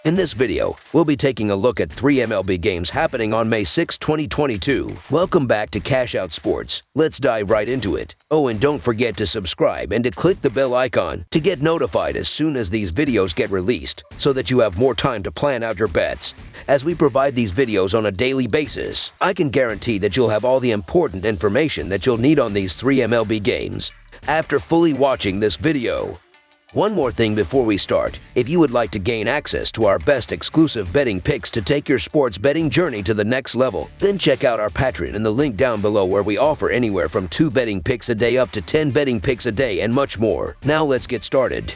In this video, we'll be taking a look at 3 MLB games happening on May 6, 2022. Welcome back to Cash Out Sports. Let's dive right into it. Oh, and don't forget to subscribe and to click the bell icon to get notified as soon as these videos get released, so that you have more time to plan out your bets. As we provide these videos on a daily basis, I can guarantee that you'll have all the important information that you'll need on these 3 MLB games after fully watching this video. One more thing before we start. If you would like to gain access to our best exclusive betting picks to take your sports betting journey to the next level, then check out our Patreon in the link down below, where we offer anywhere from 2 betting picks a day up to 10 betting picks a day and much more. Now let's get started.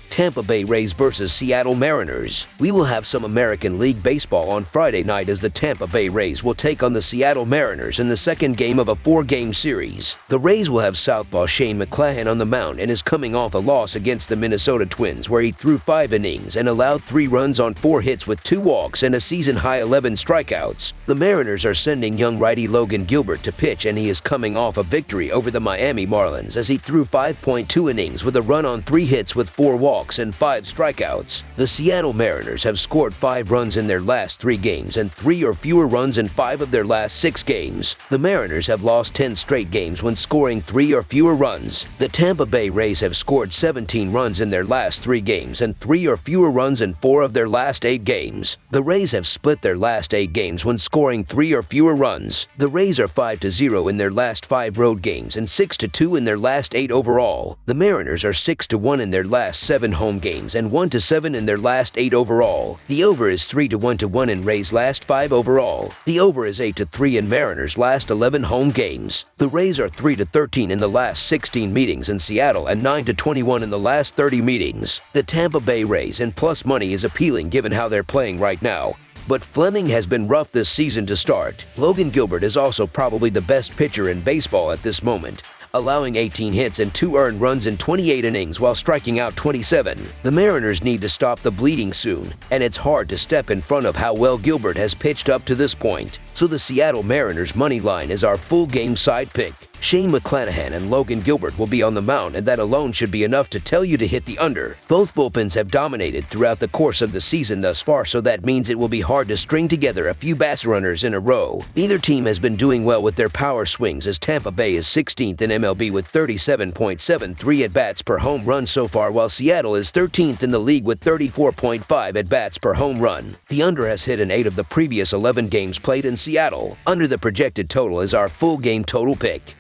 Tampa Bay Rays versus Seattle Mariners. We will have some American League Baseball on Friday night as the Tampa Bay Rays will take on the Seattle Mariners in the second game of a 4-game series. The Rays will have southpaw Shane McClanahan on the mound and is coming off a loss against the Minnesota Twins, where he threw 5 innings and allowed 3 runs on 4 hits with 2 walks and a season-high 11 strikeouts. The Mariners are sending young righty Logan Gilbert to pitch, and he is coming off a victory over the Miami Marlins as he threw 5.2 innings with a run on 3 hits with 4 walks and 5 strikeouts. The Seattle Mariners have scored 5 runs in their last 3 games and 3 or fewer runs in 5 of their last 6 games. The Mariners have lost 10 straight games when scoring 3 or fewer runs. The Tampa Bay Rays have scored 17 runs in their last 3 games and 3 or fewer runs in 4 of their last 8 games. The Rays have split their last 8 games when scoring 3 or fewer runs. The Rays are 5-0 in their last 5 road games and 6-2 in their last 8 overall. The Mariners are 6-1 in their last 7 home games and 1-7 in their last 8 overall. The over is 3-1 in Rays' last 5 overall. The over is 8-3 in Mariners' last 11 home games. The Rays are 3-13 in the last 16 meetings in Seattle and 9-21 in the last 30 meetings. The Tampa Bay Rays and plus money is appealing given how they're playing right now. But Fleming has been rough this season to start. Logan Gilbert is also probably the best pitcher in baseball at this moment, allowing 18 hits and 2 earned runs in 28 innings while striking out 27. The Mariners need to stop the bleeding soon, and it's hard to step in front of how well Gilbert has pitched up to this point. So the Seattle Mariners money line is our full game side pick. Shane McClanahan and Logan Gilbert will be on the mound, and that alone should be enough to tell you to hit the under. Both bullpens have dominated throughout the course of the season thus far, so that means it will be hard to string together a few base runners in a row. Neither team has been doing well with their power swings, as Tampa Bay is 16th in MLB with 37.73 at-bats per home run so far, while Seattle is 13th in the league with 34.5 at-bats per home run. The under has hit in 8 of the previous 11 games played in Seattle. Under the projected total is our full game total pick.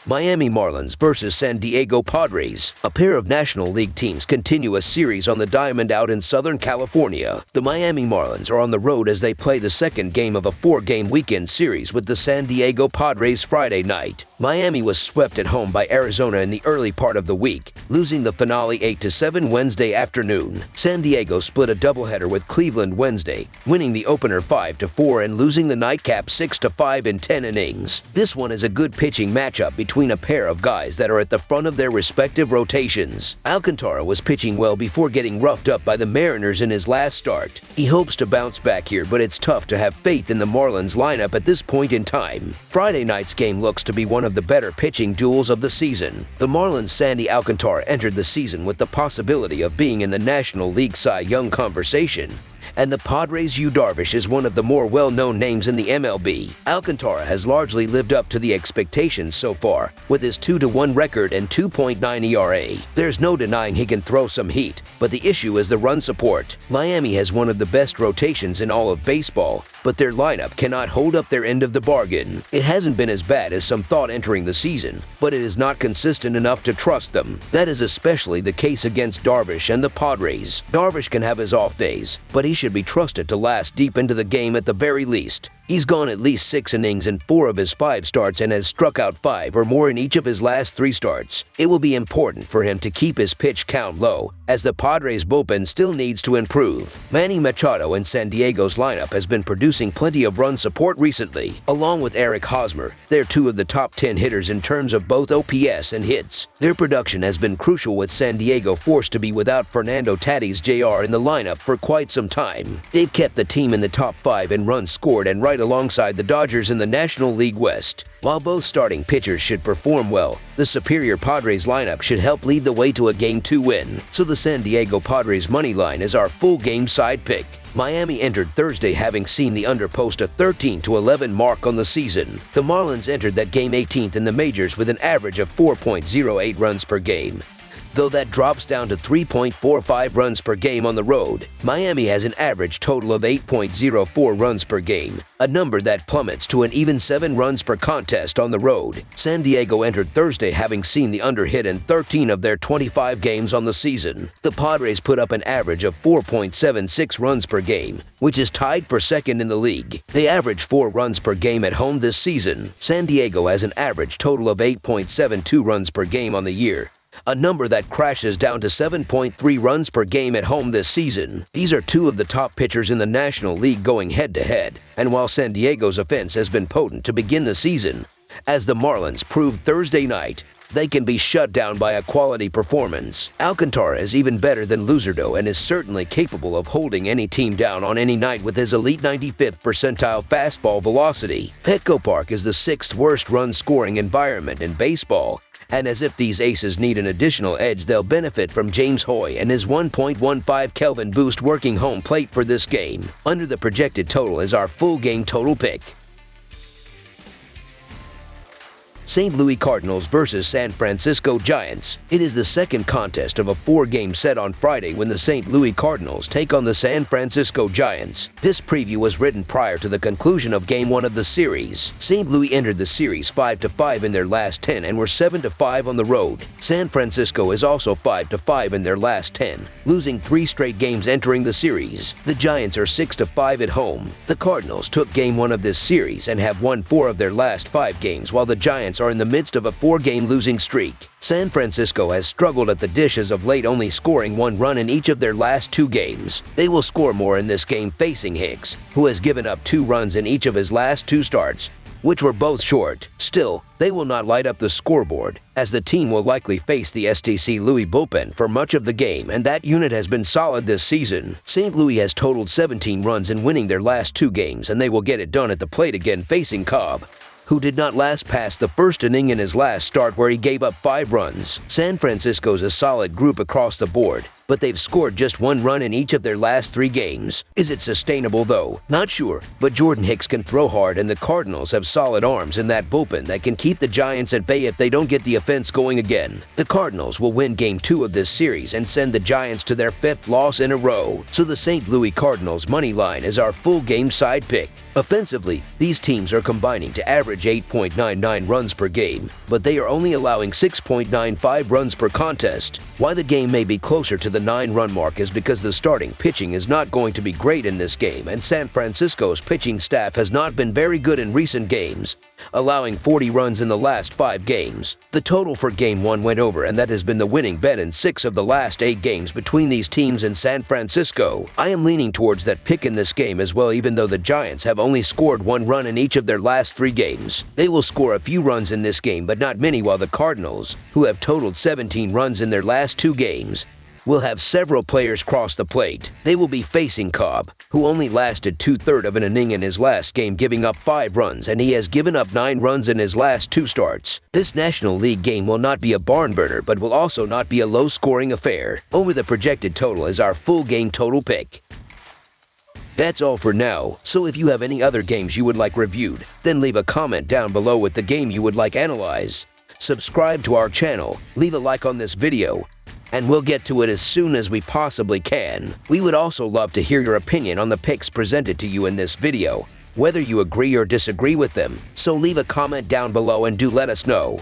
Miami Marlins versus San Diego Padres. A pair of National League teams continue a series on the diamond out in Southern California. The Miami Marlins are on the road as they play the second game of a 4-game weekend series with the San Diego Padres Friday night. Miami was swept at home by Arizona in the early part of the week, losing the finale 8-7 Wednesday afternoon. San Diego split a doubleheader with Cleveland Wednesday, winning the opener 5-4 and losing the nightcap 6-5 in 10 innings. This one is a good pitching matchup between a pair of guys that are at the front of their respective rotations. Alcantara was pitching well before getting roughed up by the Mariners in his last start. He hopes to bounce back here, but it's tough to have faith in the Marlins lineup at this point in time. Friday night's game looks to be one of the better pitching duels of the season. The Marlins' Sandy Alcantara entered the season with the possibility of being in the National League Cy Young conversation, and the Padres' Yu Darvish is one of the more well-known names in the MLB. Alcantara has largely lived up to the expectations so far, with his 2-1 record and 2.9 ERA. There's no denying he can throw some heat, but the issue is the run support. Miami has one of the best rotations in all of baseball, but their lineup cannot hold up their end of the bargain. It hasn't been as bad as some thought entering the season, but it is not consistent enough to trust them. That is especially the case against Darvish and the Padres. Darvish can have his off days, but he should be trusted to last deep into the game at the very least. He's gone at least 6 innings in 4 of his 5 starts and has struck out 5 or more in each of his last 3 starts. It will be important for him to keep his pitch count low, as the Padres bullpen still needs to improve. Manny Machado in San Diego's lineup has been producing plenty of run support recently. Along with Eric Hosmer, they're 2 of the top 10 hitters in terms of both OPS and hits. Their production has been crucial, with San Diego forced to be without Fernando Tatis Jr. in the lineup for quite some time. They've kept the team in the top 5 in runs scored and right right alongside the Dodgers in the National League West. While both starting pitchers should perform well, the superior Padres lineup should help lead the way to a Game 2 win, so the San Diego Padres money line is our full game side pick. Miami entered Thursday having seen the under post a 13-11 mark on the season. The Marlins entered that game 18th in the majors with an average of 4.08 runs per game. Though that drops down to 3.45 runs per game on the road, Miami has an average total of 8.04 runs per game, a number that plummets to an even 7 runs per contest on the road. San Diego entered Thursday having seen the under hit in 13 of their 25 games on the season. The Padres put up an average of 4.76 runs per game, which is tied for second in the league. They average 4 runs per game at home this season. San Diego has an average total of 8.72 runs per game on the year, a number that crashes down to 7.3 runs per game at home this season. These are two of the top pitchers in the National League going head-to-head, and while San Diego's offense has been potent to begin the season, as the Marlins proved Thursday night, they can be shut down by a quality performance. Alcantara is even better than Luzardo and is certainly capable of holding any team down on any night with his elite 95th percentile fastball velocity. Petco Park is the 6th worst run-scoring environment in baseball, and as if these aces need an additional edge, they'll benefit from James Hoy and his 1.15 Kelvin boost working home plate for this game. Under the projected total is our full game total pick. St. Louis Cardinals versus San Francisco Giants. It is the second contest of a 4-game set on Friday when the St. Louis Cardinals take on the San Francisco Giants. This preview was written prior to the conclusion of Game 1 of the series. St. Louis entered the series 5-5 in their last 10 and were 7-5 on the road. San Francisco is also 5-5 in their last 10, losing 3 straight games entering the series. The Giants are 6-5 at home. The Cardinals took Game 1 of this series and have won 4 of their last 5 games, while the Giants are in the midst of a 4-game losing streak. San Francisco has struggled at the dish as of late, only scoring 1 run in each of their last 2 games. They will score more in this game facing Hicks, who has given up 2 runs in each of his last 2 starts, which were both short. Still, they will not light up the scoreboard, as the team will likely face the STC Louis bullpen for much of the game, and that unit has been solid this season. St. Louis has totaled 17 runs in winning their last 2 games, and they will get it done at the plate again facing Cobb, who did not last past the first inning in his last start where he gave up 5 runs. San Francisco's a solid group across the board, but they've scored just 1 run in each of their last 3 games. Is it sustainable though? Not sure, but Jordan Hicks can throw hard and the Cardinals have solid arms in that bullpen that can keep the Giants at bay if they don't get the offense going again. The Cardinals will win Game 2 of this series and send the Giants to their 5th loss in a row, so the St. Louis Cardinals money line is our full game side pick. Offensively, these teams are combining to average 8.99 runs per game, but they are only allowing 6.95 runs per contest. Why the game may be closer to the 9-run mark is because the starting pitching is not going to be great in this game, and San Francisco's pitching staff has not been very good in recent games, allowing 40 runs in the last 5 games. The total for Game 1 went over, and that has been the winning bet in 6 of the last 8 games between these teams in San Francisco. I am leaning towards that pick in this game as well, even though the Giants have only scored 1 run in each of their last 3 games. They will score a few runs in this game, but not many, while the Cardinals, who have totaled 17 runs in their last 2 games, will have several players cross the plate. They will be facing Cobb, who only lasted 2/3 of an inning in his last game, giving up 5 runs, and he has given up 9 runs in his last 2 starts. This National League game will not be a barn burner, but will also not be a low-scoring affair. Over the projected total is our full game total pick. That's all for now, so if you have any other games you would like reviewed, then leave a comment down below with the game you would like analyzed. Subscribe to our channel, leave a like on this video, and we'll get to it as soon as we possibly can. We would also love to hear your opinion on the picks presented to you in this video, whether you agree or disagree with them, so leave a comment down below and do let us know.